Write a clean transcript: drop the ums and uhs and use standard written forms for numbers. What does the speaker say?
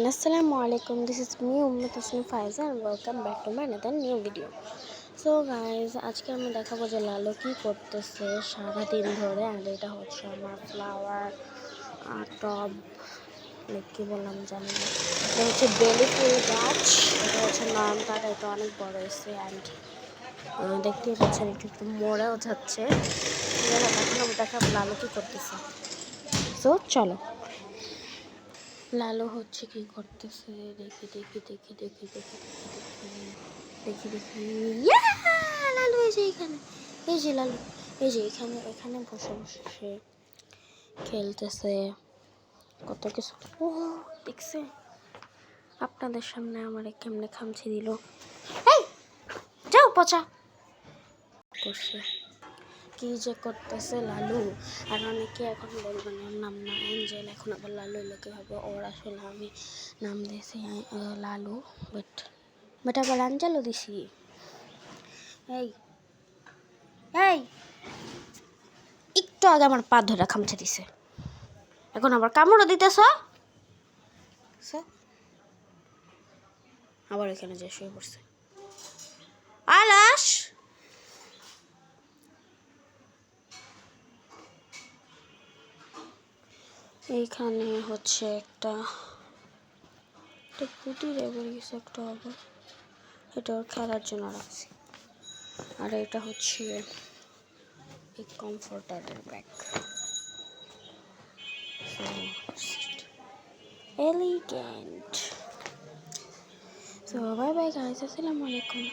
Assalamu alaikum. This is me Ummu Tasnim Faiza and welcome back to my another new video. So guys, আজকে আমি দেখাবো যে লালু কি করতেছে সারা দিন ধরে। আর এটা হচ্ছে আমার ফ্লাওয়ার টব, কি বললাম জানি না, এটা হচ্ছে বেলি ফুল গাছ। এটা হচ্ছে নয়নতারা, এটা অনেক বড় হয়েছে অ্যান্ড দেখতেই পাচ্ছেন একটু মরেও যাচ্ছে। এখন আমি দেখাবো লালু কি করতেছে। সো চলো, লালু হচ্ছে কি করতেছে দেখি দেখি দেখি দেখি দেখি দেখি দেখি দেখি লালু এই যে এখানে, এই যে লালু এই যে এখানে এখানে বসে বসে সে খেলতেছে কত কিছু। ও দেখছে আপনাদের সামনে আমার কেমনে খামচি দিল। এই যাও পচা করছে, কি যে করতেছে লালু। আর অনেকে এখন বলবেন ওর নাম না অ্যাঞ্জেল, এখন আবার লালু লোকে হবে। ওর আসলে আমি নাম দিয়েছি লালু, বাট আবার অ্যাঞ্জেলও দিছি। এই এই একটু আগে আমার পা ধরে খামছে দিছে, এখন আবার কামড়ও দিতেছ। আবার এখানে যে শুয়ে পড়ছে আলাস। এইখানে হচ্ছে একটা পুঁটি রেখে গেছে একটা, আবার এটা ওর খেলার জন্য রাখছি। আর এটা হচ্ছে এই কমফোর্টারের bag, elegant. So bye bye guys, আসসালামু আলাইকুম।